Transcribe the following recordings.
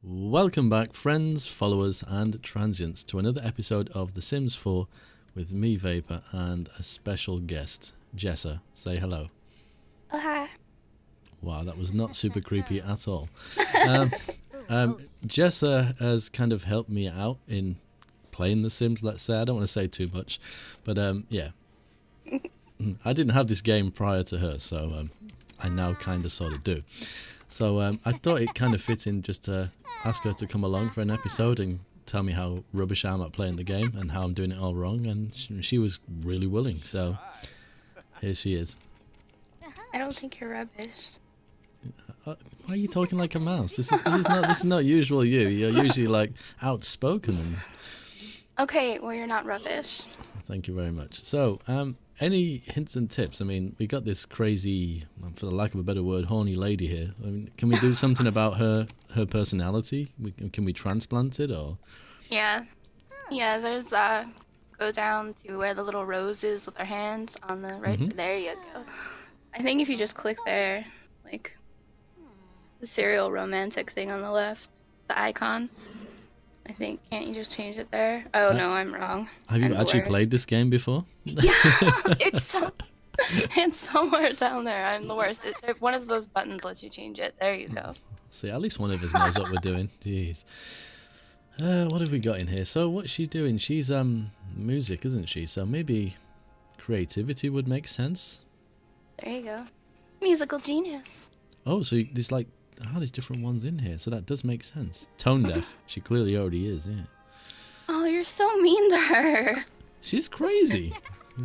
Welcome back, friends, followers, and transients, to another episode of The Sims 4 with me, Vapor, and a special guest, Jessa. Say hello. Oh, hi. Wow, that was not super creepy at all. Jessa has kind of helped me out in playing The Sims, let's say. I don't want to say too much, but yeah. I didn't have this game prior to her, so I now kind of sort of do. So I thought it kind of fit in just to ask her to come along for an episode and tell me how rubbish I am at playing the game and how I'm doing it all wrong, and she was really willing, so here she is. I don't think you're rubbish. Why are you talking like a mouse? This is not usual you. You're usually like outspoken. And... Okay, well, you're not rubbish. Thank you very much. So, any hints and tips? I mean, we got this crazy, for the lack of a better word, horny lady here. I mean, can we do something about her personality? Can we transplant it, or? Yeah, there's go down to where the little rose is with her hands on the right. There you go. I think if you just click there, like the serial romantic thing on the left, the icon. I think, can't you just change it there? Oh no, I'm wrong. Have you actually played this game before? Yeah, it's somewhere down there. I'm the worst. One of those buttons lets you change it. There you go. See, at least one of us knows what we're doing. Jeez. What have we got in here? So what's she doing? She's music, isn't she? So maybe creativity would make sense. There you go. Musical genius. Oh, so there's like there's different ones in here, so that does make sense. Tone deaf. She clearly already is, yeah. Oh, you're so mean to her. She's crazy.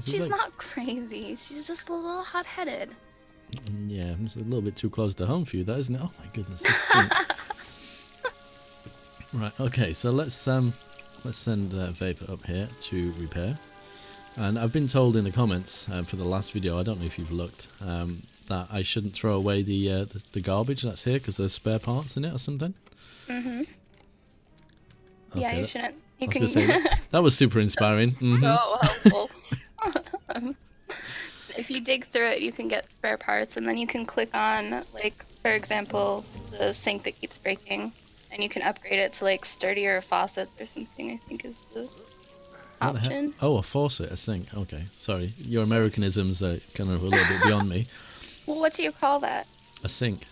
She's not crazy. She's just a little hot-headed. Yeah, it's a little bit too close to home for you, that isn't it? Oh my goodness. Right. Okay. So let's send Vapor up here to repair. And I've been told in the comments for the last video, I don't know if you've looked, that I shouldn't throw away the garbage that's here because there's spare parts in it or something. Okay, yeah, you shouldn't. You I can. was gonna say that was super inspiring. So helpful. If you dig through it, you can get spare parts, and then you can click on, like, for example, the sink that keeps breaking, and you can upgrade it to like sturdier faucets or something. I think is the option. Oh, a faucet, a sink. Okay, sorry, your Americanisms are kind of a little bit beyond me. Well, what do you call that? A sink.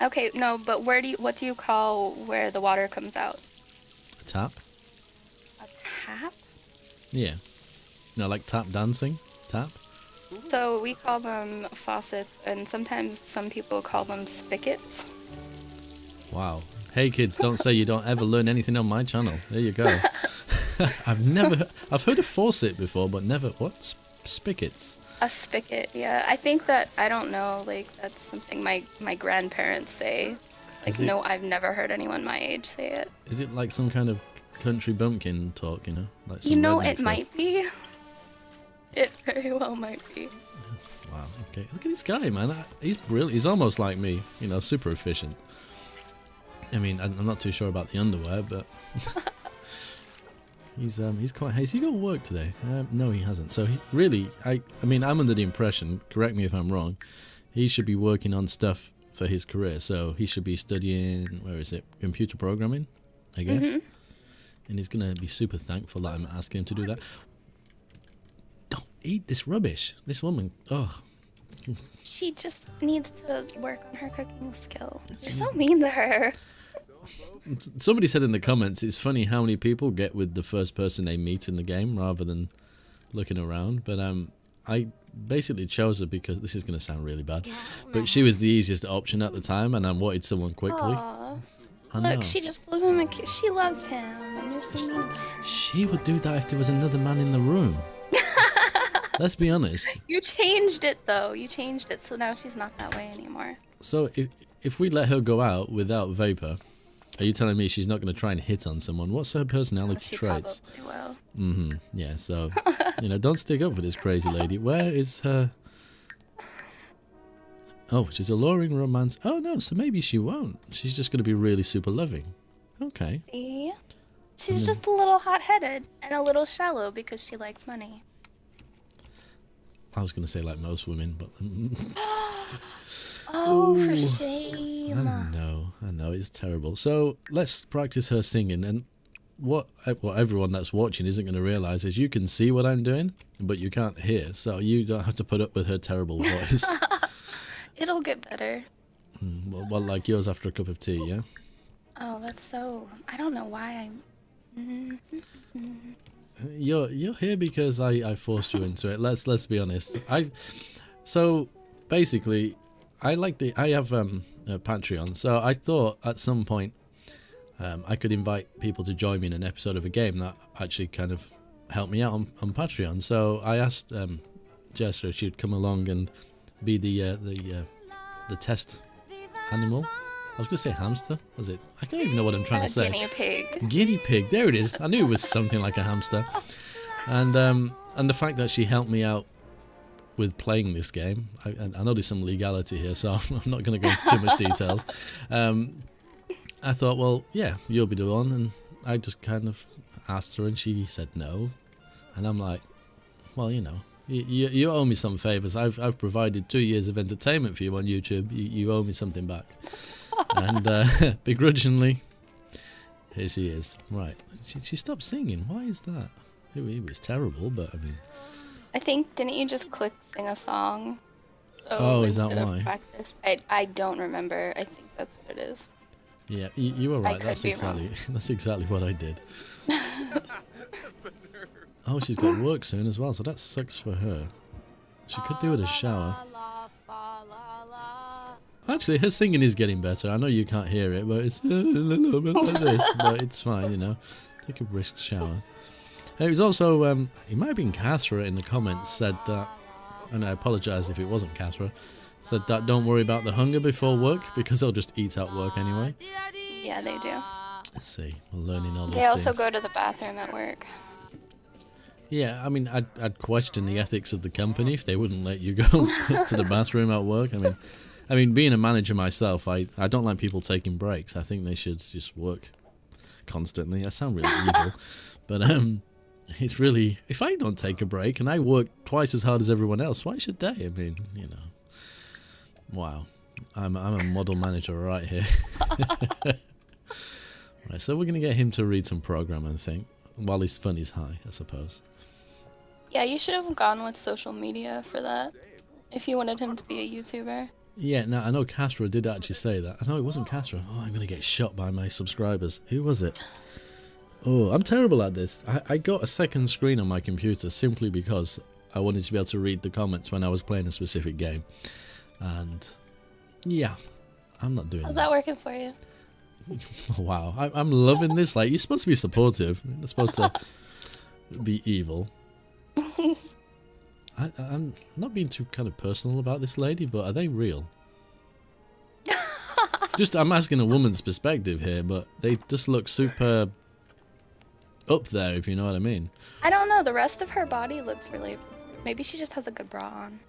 Okay, no, but what do you call where the water comes out? A tap. A tap? Yeah. No, like tap dancing. Tap. So we call them faucets, and sometimes some people call them spigots. Wow. Hey kids, don't say you don't ever learn anything on my channel. There you go. I've heard of faucet before, but never, what? Spigots. A spigot, yeah. I think that, I don't know, like, that's something my grandparents say. Like, no, I've never heard anyone my age say it. Is it like some kind of country bumpkin talk, you know? Like some it might be. It very well might be. Wow, okay. Look at this guy, man. He's brilliant. He's almost like me, you know, super efficient. I mean, I'm not too sure about the underwear, but... He's quite. Has he got work today? No, he hasn't. So he really, I mean, I'm under the impression. Correct me if I'm wrong. He should be working on stuff for his career. So he should be studying. Where is it? Computer programming, I guess. And he's gonna be super thankful that I'm asking him to do that. Don't eat this rubbish. This woman. Oh. She just needs to work on her cooking skill. You're so mean to her. Somebody said in the comments, it's funny how many people get with the first person they meet in the game rather than looking around. But I basically chose her because this is going to sound really bad, but she was the easiest option at the time, and I wanted someone quickly. Aww. Look, she just blew him a kiss. She loves him, and you're so mean. She would do that if there was another man in the room. Let's be honest. You changed it though. You changed it, so now she's not that way anymore. So if we let her go out without Vapor. Are you telling me she's not going to try and hit on someone? What's her personality traits? Probably will. Yeah, so, you know, don't stick up for this crazy lady. Where is her... Oh, she's alluring romance. Oh, no, so maybe she won't. She's just going to be really super loving. Okay. Yeah. She's just a little hot-headed and a little shallow because she likes money. I was going to say like most women, but... Oh, for Ooh. shame. I know, it's terrible. So let's practice her singing, and what everyone that's watching isn't going to realise is you can see what I'm doing, but you can't hear, so you don't have to put up with her terrible voice. It'll get better. Well, like yours after a cup of tea, yeah? Oh, that's so... I don't know why I'm... You're here because I forced you into it. Let's be honest. So basically, I have a Patreon, so I thought at some point I could invite people to join me in an episode of a game that actually kind of helped me out on Patreon. So I asked Jess if she'd come along and be the test animal. I was going to say hamster. Was it? I don't even know what I'm trying to say. Guinea pig. Guinea pig. There it is. I knew it was something like a hamster. And the fact that she helped me out with playing this game. I know there's some legality here, so I'm not going to go into too much details. I thought, well, yeah, you'll be the one. And I just kind of asked her, and she said no. And I'm like, well, you know, you owe me some favours. I've provided 2 years of entertainment for you on YouTube. You owe me something back. And begrudgingly, here she is. Right, she stopped singing. Why is that? It was terrible, but I mean... I think, didn't you just click sing a song? So Oh, is that instead of why? Practice? I don't remember. I think that's what it is. Yeah, you were right. could That's be exactly that's exactly what I did. Oh, she's got work soon as well, so that sucks for her. She could do with a shower. Actually, her singing is getting better. I know you can't hear it, but it's a little bit like this. But it's fine, you know. Take a brisk shower. It was also, it might have been Kathra in the comments said that, and I apologise if it wasn't Kathra, said that don't worry about the hunger before work because they'll just eat at work anyway. Yeah, they do. Let's see, we're learning all these They also things. go to the bathroom at work. Yeah, I mean, I'd question the ethics of the company if they wouldn't let you go to the bathroom at work. I mean, being a manager myself, I don't like people taking breaks. I think they should just work constantly. I sound really evil, but it's really, if I don't take a break and I work twice as hard as everyone else, why should they? I mean, you know, wow, I'm a model manager right here. Right, so we're gonna get him to read some program, I think, while his fun is high, I suppose. Yeah, you should have gone with social media for that. If you wanted him to be a YouTuber. Yeah, now I know Castro did actually say that. I know it wasn't Castro. Oh, I'm gonna get shot by my subscribers. Who was it? Oh, I'm terrible at this. I got a second screen on my computer simply because I wanted to be able to read the comments when I was playing a specific game. And yeah, I'm not doing How's that. that working for you? Wow, I'm loving this. Like, you're supposed to be supportive. You're supposed to be evil. I'm not being too kind of personal about this lady, but are they real? I'm asking a woman's perspective here, but they just look super up there, if you know what I mean. I don't know. The rest of her body looks really... Maybe she just has a good bra on.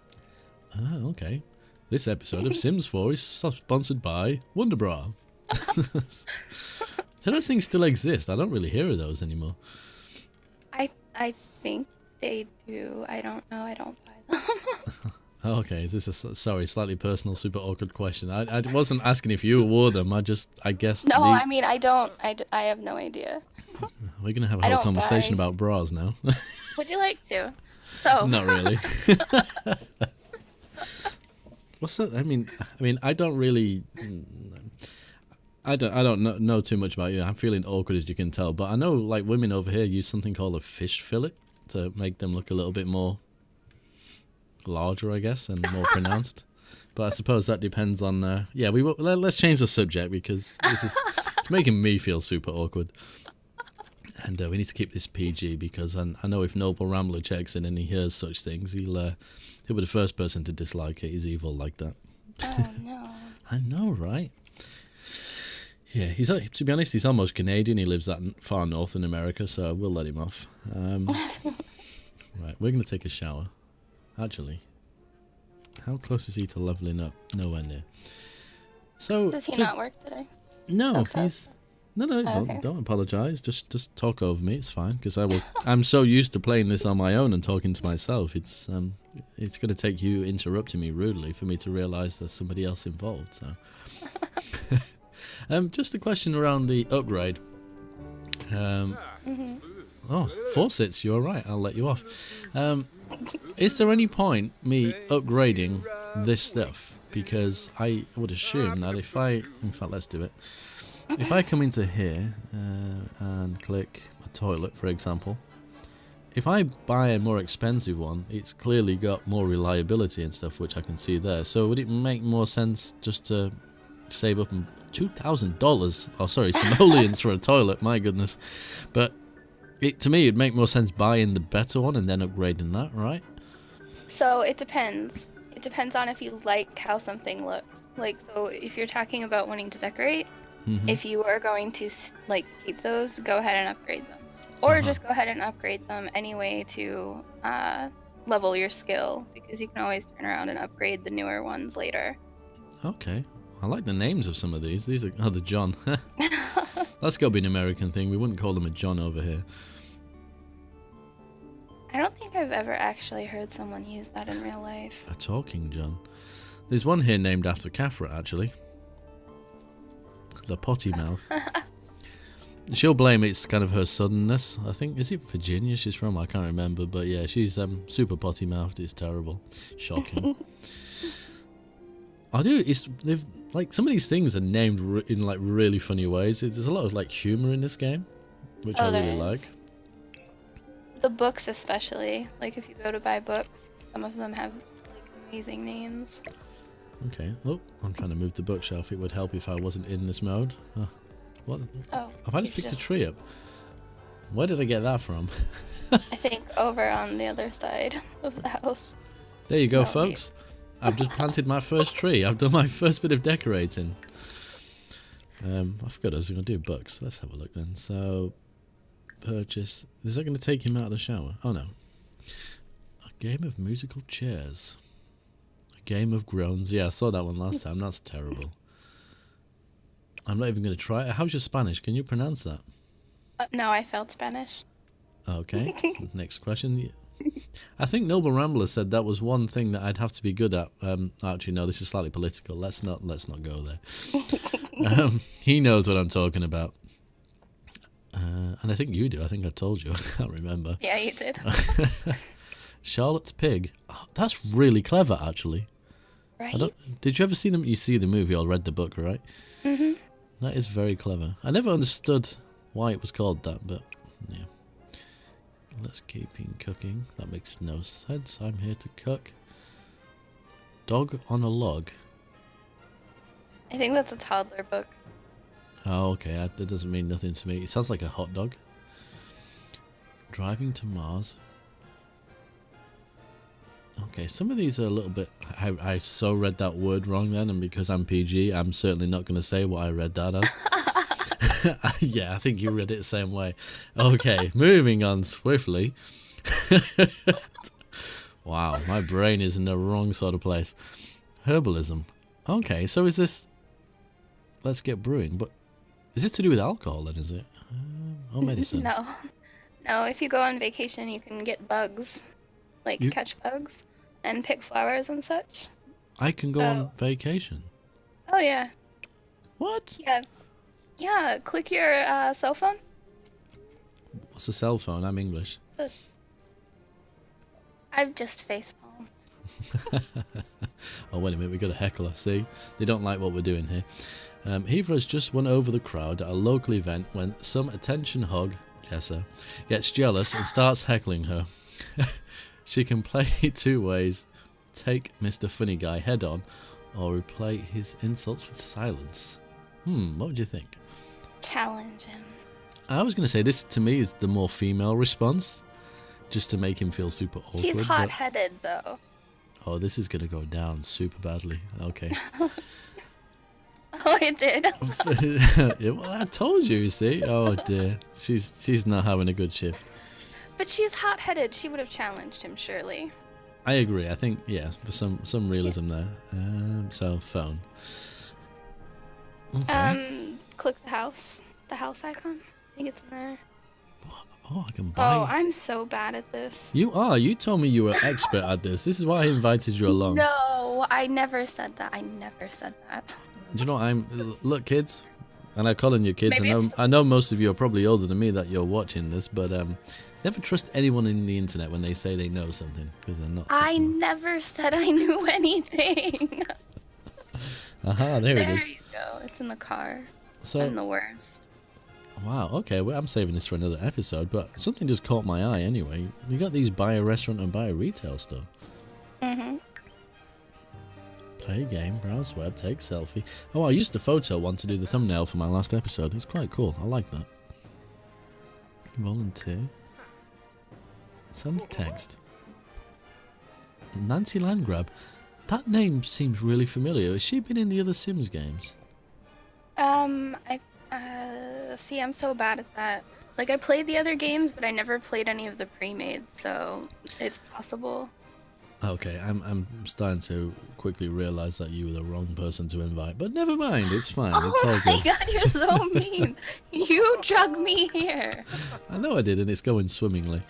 Ah, okay. This episode of Sims 4 is sponsored by Wonderbra. Do those things still exist? I don't really hear of those anymore. I think they do. I don't know. I don't buy them. Okay, is this a slightly personal, super awkward question? I wasn't asking if you wore them. I guess. No, I mean, I don't. I have no idea. We're gonna have a I whole don't conversation buy. about bras now. Would you like to? So. Not really. What's that? I mean, I don't really. I don't know too much about you. I'm feeling awkward, as you can tell, but I know like women over here use something called a fish fillet to make them look a little bit more larger, I guess, and more pronounced. But I suppose that depends on. Yeah, let's change the subject because it's making me feel super awkward. And we need to keep this PG because I know if Noble Rambler checks in and he hears such things, he'll be the first person to dislike it. He's evil like that. Oh no. I know, right? Yeah, to be honest, he's almost Canadian. He lives that far north in America, so we'll let him off. Right, we're going to take a shower. Actually, how close is he to leveling up? Nowhere near. So Does he not work today? No, Okay. he's... No, Okay. don't apologise. Just talk over me. It's fine, because I'm so used to playing this on my own and talking to myself. It's it's going to take you interrupting me rudely for me to realise there's somebody else involved. So, just a question around the upgrade. Oh, Fawcett's, you're right. I'll let you off. Is there any point me upgrading this stuff? Because I would assume that if I, in fact, let's do it. If I come into here and click a toilet, for example, if I buy a more expensive one, it's clearly got more reliability and stuff, which I can see there. So would it make more sense just to save up $2,000? Oh, sorry, simoleons for a toilet. My goodness. But to me, it'd make more sense buying the better one and then upgrading that, right? So it depends. It depends on if you like how something looks. Like, so if you're talking about wanting to decorate, if you are going to like keep those, go ahead and upgrade them. Or just go ahead and upgrade them anyway to level your skill, because you can always turn around and upgrade the newer ones later. Okay. I like the names of some of these. These are the John. That's got to be an American thing. We wouldn't call them a John over here. I don't think I've ever actually heard someone use that in real life. A talking John. There's one here named after Kafra, actually. The potty mouth. She'll blame it's kind of her southernness. I think, is it Virginia she's from? I can't remember. But yeah, she's super potty mouthed. It's terrible. Shocking. They've like some of these things are named in like really funny ways. There's a lot of like humor in this game, which I really like. The books especially, like if you go to buy books, some of them have like amazing names. Okay. Oh, I'm trying to move the bookshelf. It would help if I wasn't in this mode. What? Oh, Have I just picked a tree up? Where did I get that from? I think over on the other side of the house. There you go, folks. I've just planted my first tree. I've done my first bit of decorating. I forgot I was going to do books. Let's have a look then. So, purchase. Is that going to take him out of the shower? Oh, no. A game of musical chairs. A game of groans. Yeah, I saw that one last time. That's terrible. I'm not even going to try it. How's your Spanish? Can you pronounce that? No, I failed Spanish. Okay. Next question. I think Noble Rambler said that was one thing that I'd have to be good at. Actually, no, this is slightly political. Let's not go there. He knows what I'm talking about. And I think you do. I think I told you. I can't remember. Yeah, you did. Charlotte's Pig. Oh, that's really clever, actually. Right? Did you ever see them? You see the movie or read the book, right? Mm-hmm. That is very clever. I never understood why it was called that, but yeah. Let's keep cooking. That makes no sense. I'm here to cook. Dog on a log. I think that's a toddler book. Oh, okay. That doesn't mean nothing to me. It sounds like a hot dog. Driving to Mars. Okay, some of these are a little bit... I so read that word wrong then, and because I'm PG, I'm certainly not going to say what I read that as. Yeah, I think you read it the same way. Okay, moving on swiftly. Wow, my brain is in the wrong sort of place. Herbalism. Okay, so is this... Let's get brewing, but is it to do with alcohol then, is it? Or medicine? No, if you go on vacation, you can get bugs. Like, catch bugs and pick flowers and such. I can go on vacation? Oh, yeah. What? Yeah. Yeah, click your cell phone. What's a cell phone? I'm English. I've just facepalmed. Oh, wait a minute, we got a heckler. See? They don't like what we're doing here. Hiva has just won over the crowd at a local event when some attention hog, Jessa, gets jealous and starts heckling her. She can play it two ways. Take Mr. Funny Guy head on, or replay his insults with silence. What would you think? Challenge him. I was going to say this to me is the more female response, just to make him feel super awkward. She's hot-headed, though. Oh, this is going to go down super badly. Okay. Oh, it did. Yeah, well, I told you see. Oh, dear. She's not having a good shift. But she's hot-headed. She would have challenged him, surely. I agree. I think, yeah, for some realism there. So, phone. Okay. Click the house icon. I think it's in there. Oh, I can Oh, buy. I'm so bad at this. You are. You told me you were expert at this. This is why I invited you along. No, I never said that. I never said that. Do you know what look, kids, and I'm calling you kids. Maybe I know most of you are probably older than me that you're watching this, but never trust anyone in the internet when they say they know something, because they're not. I never said I knew anything. Aha, there it is. There you go. It's in the car. So, I'm the worst. wow, okay, well, I'm saving this for another episode, but something just caught my eye anyway. You got these buy a restaurant and buy a retail store. Mhm. Play game, browse web, take selfie. Oh, I used the photo one to do the thumbnail for my last episode. It's quite cool. I like that. Volunteer. Send a text. Nancy Landgrab. That name seems really familiar. Has she been in the other Sims games? See, I'm so bad at that. Like, I played the other games, but I never played any of the pre-made, so it's possible. Okay, I'm starting to quickly realize that you were the wrong person to invite, but never mind, it's fine. Oh It's all my good. god, you're so mean. You drug me here. I know I did, and it's going swimmingly.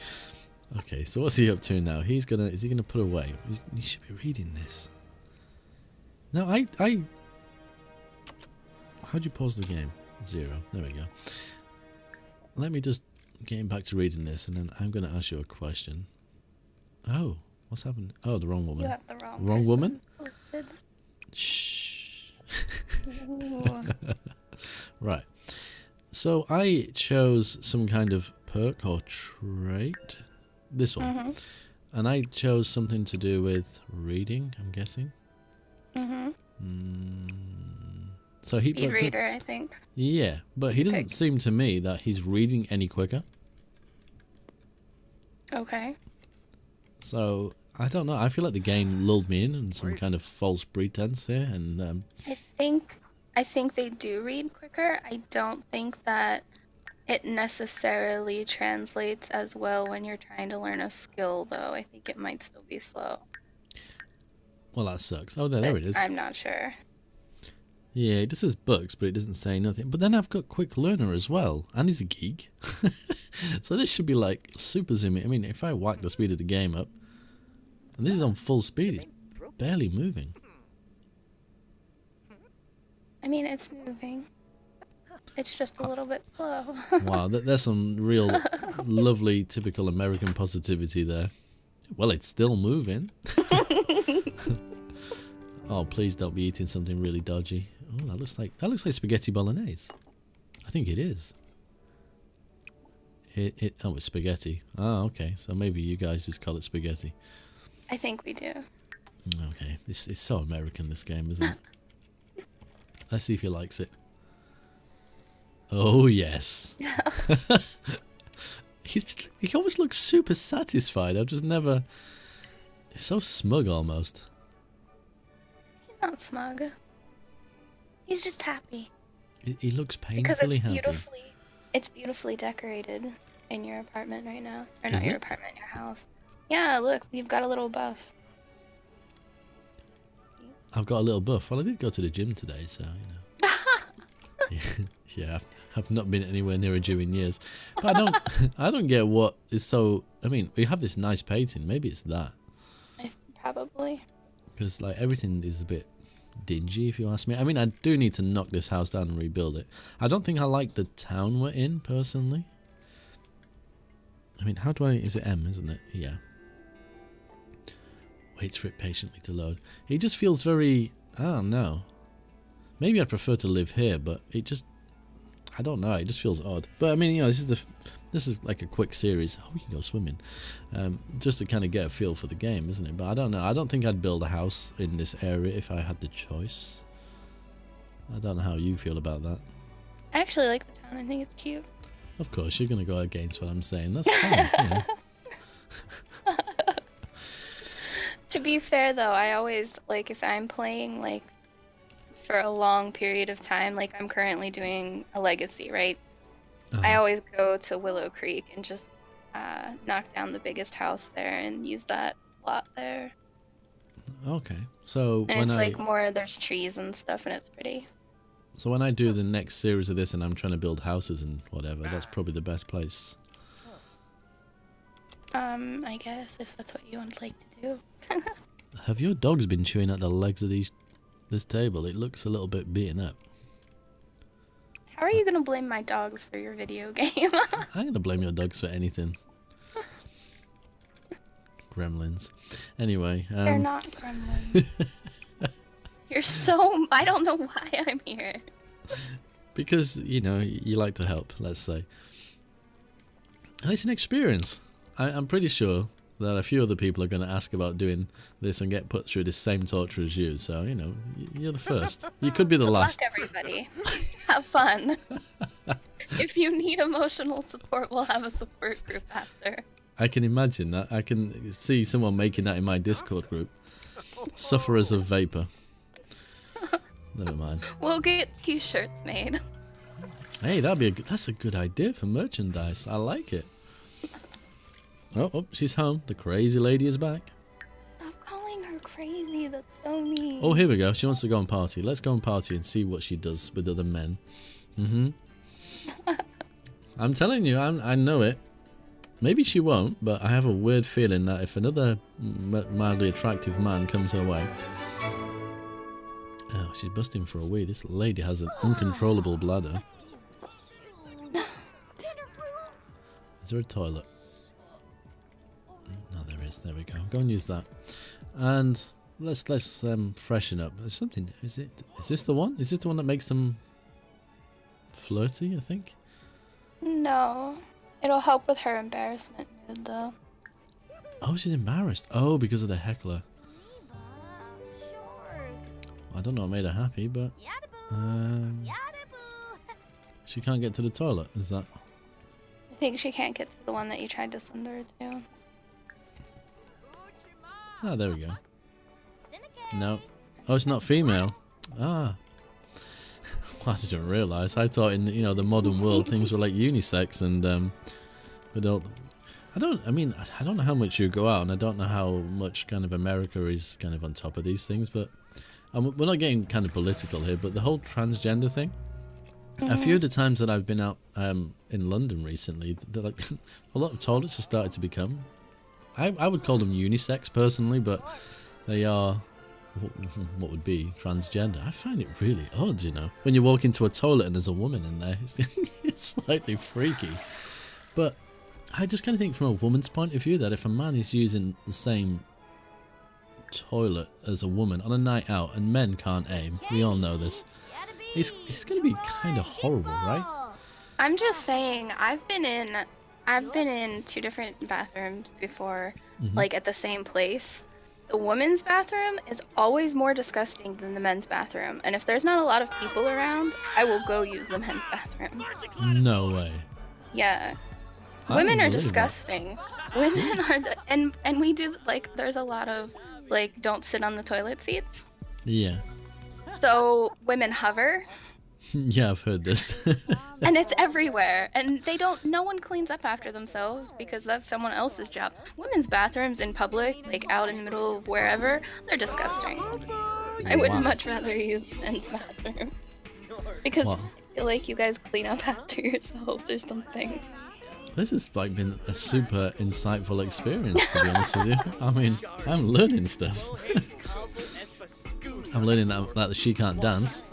Okay, so what's he up to now? Is he gonna put away? You should be reading this. No, how'd you pause the game? 0. There we go. Let me just get back to reading this, and then I'm gonna ask you a question. Oh, what's happened? Oh, the wrong woman. You have the wrong Wrong woman? listed. Shh. Ooh. Right. So I chose some kind of perk or trait. This one. Mhm. And I chose something to do with reading, I'm guessing. Mhm. So he Speed reader, I think. yeah, but he doesn't Okay. seem to me that he's reading any quicker. Okay. So I don't know. I feel like the game lulled me in on some kind of false pretense here, and I think they do read quicker. I don't think that it necessarily translates as well when you're trying to learn a skill, though. I think it might still be slow. well, that sucks. Oh, there But it is. I'm not sure. Yeah, it just says books, but it doesn't say nothing. But then I've got Quick Learner as well, and he's a geek. So this should be like super zooming. I mean, if I whack the speed of the game up, and this is on full speed, it's barely moving. I mean, it's moving. It's just a little bit slow. Wow, there's some real lovely, typical American positivity there. Well, it's still moving. Oh, please don't be eating something really dodgy. Oh, that looks like spaghetti bolognese. I think it is. Oh, it's spaghetti. Oh, okay. So maybe you guys just call it spaghetti. I think we do. Okay, this is so American, this game, isn't it? Let's see if he likes it. Oh, yes. He always looks super satisfied. I've just never... He's so smug, almost. He's not smug. He's just happy. He looks Because painfully happy. it's beautifully decorated in your apartment right now. Or Is not your it? apartment, your house. Yeah, look, you've got a little buff. I've got a little buff. Well, I did go to the gym today, so, you know. Yeah, I've not been anywhere near a gym in years. But I don't get what is so... I mean, we have this nice painting. Maybe it's that. Probably. Because, like, everything is a bit dingy, if you ask me. I mean, I do need to knock this house down and rebuild it. I don't think I like the town we're in, personally. I mean, how do I... Is it M, isn't it? Yeah. Waits for it patiently to load. It just feels very... I don't know. Maybe I'd prefer to live here, but it just... I don't know. It just feels odd. But, I mean, you know, this is like a quick series. Oh, we can go swimming. Just to kind of get a feel for the game, isn't it? But I don't know. I don't think I'd build a house in this area if I had the choice. I don't know how you feel about that. I actually like the town. I think it's cute. Of course, you're going to go against what I'm saying. That's fine. You know. To be fair, though, I always, like, if I'm playing, like, for a long period of time, like I'm currently doing a legacy, right? I always go to Willow Creek and just knock down the biggest house there and use that lot there. Okay. So And when it's like more, there's trees and stuff, and it's pretty. So when I do the next series of this and I'm trying to build houses and whatever, that's probably the best place I guess if that's what you would like to do. Have your dogs been chewing at the legs of this table? It looks a little bit beaten up. How are you gonna blame my dogs for your video game? I'm gonna blame your dogs for anything. Gremlins. Anyway, They're not gremlins. You're so... I don't know why I'm here. because, you know, you like to help, let's say. And it's an experience. I'm pretty sure that a few other people are going to ask about doing this and get put through the same torture as you. So, you know, you're the first. You could be the last. Good luck, everybody. Have fun. If you need emotional support, we'll have a support group after. I can imagine that. I can see someone making that in my Discord group. Sufferers of vapor. Never mind. We'll get t-shirts made. Hey, that's a good idea for merchandise. I like it. Oh, she's home. The crazy lady is back. Stop calling her crazy. That's so mean. Oh, here we go. She wants to go and party. Let's go and party and see what she does with other men. I'm telling you, I know it. Maybe she won't, but I have a weird feeling that if another mildly attractive man comes her way... Oh, she's busting for a wee. This lady has an uncontrollable bladder. Is there a toilet? No, there is. There we go. Go and use that. And let's freshen up. There's something. Is this the one? Is this the one that makes them flirty? I think. No, it'll help with her embarrassment mood though. Oh, she's embarrassed. Oh, because of the heckler. I don't know what made her happy, but she can't get to the toilet. Is that? I think she can't get to the one that you tried to send her to. Ah, there we go. No. Oh, it's not female. Ah. Well, I didn't realise. I thought in the modern world things were like unisex and I don't know how much you go out and I don't know how much kind of America is kind of on top of these things, but we're not getting kind of political here, but the whole transgender thing. A few of the times that I've been out in London recently, like a lot of toilets have started to become. I would call them unisex personally, but they are what would be transgender. I find it really odd, when you walk into a toilet and there's a woman in there. It's slightly freaky. But I just kind of think from a woman's point of view that if a man is using the same toilet as a woman on a night out and men can't aim, we all know this, it's going to be kind of horrible, right? I'm just saying, I've been in 2 different bathrooms before, like at the same place. The women's bathroom is always more disgusting than the men's bathroom, and if there's not a lot of people around, I will go use the men's bathroom. No way. Yeah. Women are disgusting. Women are, and we do, like, there's a lot of, like, don't sit on the toilet seats. Yeah. So women hover. Yeah, I've heard this. And it's everywhere, and no one cleans up after themselves because that's someone else's job. Women's bathrooms in public, like out in the middle of wherever, they're disgusting. I would much rather use the men's bathroom. Because I feel like you guys clean up after yourselves or something. This has like been a super insightful experience, to be honest with you. I mean, I'm learning stuff. I'm learning that she can't dance.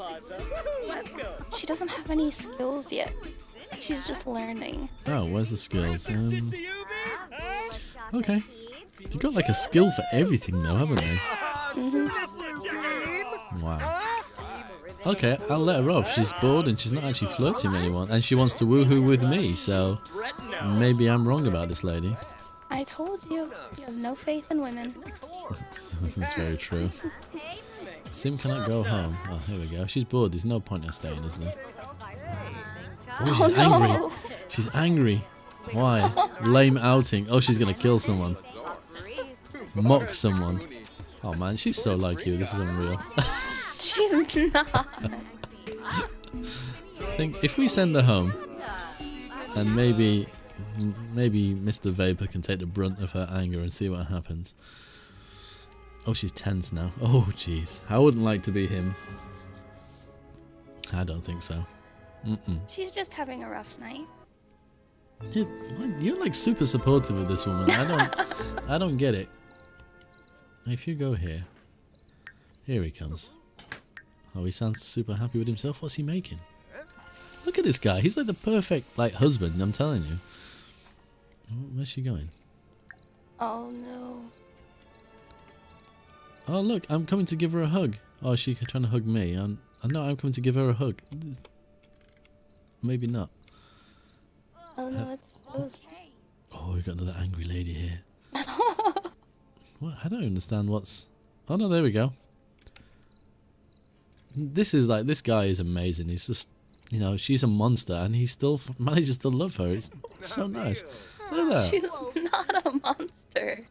She doesn't have any skills yet. She's just learning. Oh, where's the skills? Okay. You've got like a skill for everything now, haven't you? Wow. Okay, I'll let her off. She's bored and she's not actually flirting with anyone. And she wants to woohoo with me, so maybe I'm wrong about this lady. I told you, you have no faith in women. That's very true. Sim cannot go home. Oh, here we go. She's bored. There's no point in staying, is there? Oh, she's angry. She's angry. Why? Lame outing. Oh, she's going to kill someone. Mock someone. Oh, man. She's so like you. This is unreal. She's not. I think if we send her home, and maybe Mr. Vapor can take the brunt of her anger and see what happens. Oh, she's tense now. Oh, jeez. I wouldn't like to be him. I don't think so. She's just having a rough night. You're like super supportive of this woman. I don't get it. If you go here he comes. Oh, he sounds super happy with himself. What's he making? Look at this guy. He's like the perfect like husband. I'm telling you. Oh, where's she going? Oh no. Oh look, I'm coming to give her a hug. Oh, she's trying to hug me. I'm coming to give her a hug. Maybe not. Oh no, it's closed. Oh, we got another angry lady here. What? I don't understand what's... Oh no, there we go. This guy is amazing. He's just, you know, she's a monster and he still manages to love her. It's so nice. Look at that. She's not a monster.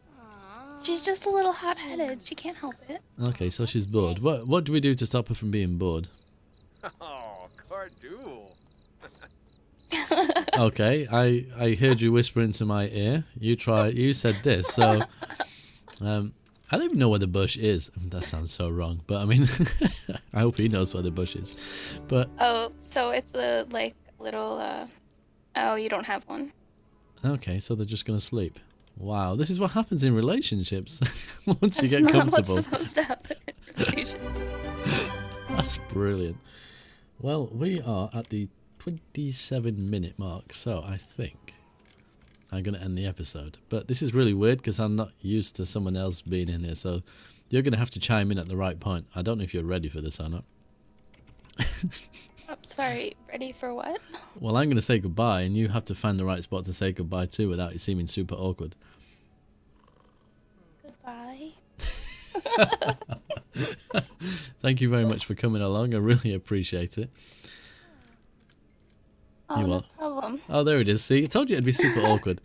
She's just a little hot-headed. She can't help it. Okay, so she's bored. What do we do to stop her from being bored? Oh, Cardool. Okay, I heard you whisper into my ear. You said this, so I don't even know where the bush is. That sounds so wrong, but I mean, I hope he knows where the bush is. But oh, so it's a like little. Oh, you don't have one. Okay, so they're just gonna sleep. Wow, this is what happens in relationships once you That's get not comfortable. what's supposed to happen in relationships. That's brilliant. Well, we are at the 27-minute mark, so I think I'm going to end the episode. But this is really weird because I'm not used to someone else being in here, so you're going to have to chime in at the right point. I don't know if you're ready for this or not. I'm sorry, ready for what? Well, I'm going to say goodbye, and you have to find the right spot to say goodbye to without it seeming super awkward. Goodbye. Thank you very much for coming along. I really appreciate it. Oh, You no what? problem. Oh, there it is. See, I told you it'd be super awkward.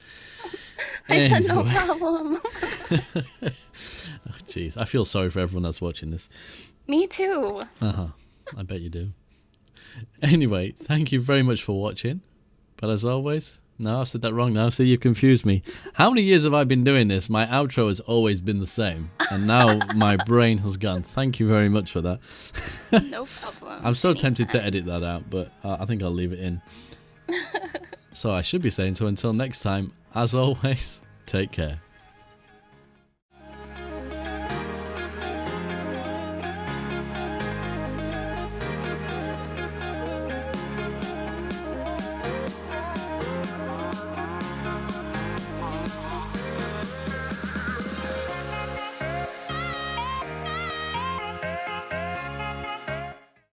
I said no Anyway. problem. Oh, jeez, I feel sorry for everyone that's watching this. Me too. I bet you do. Anyway, thank you very much for watching. But as always, no, I've said that wrong now. See, you've confused me. How many years have I been doing this? My outro has always been the same. And now my brain has gone. Thank you very much for that. No problem. I'm so tempted to Anytime. edit that out, but I think I'll leave it in. So I should be saying, so until next time, as always, take care.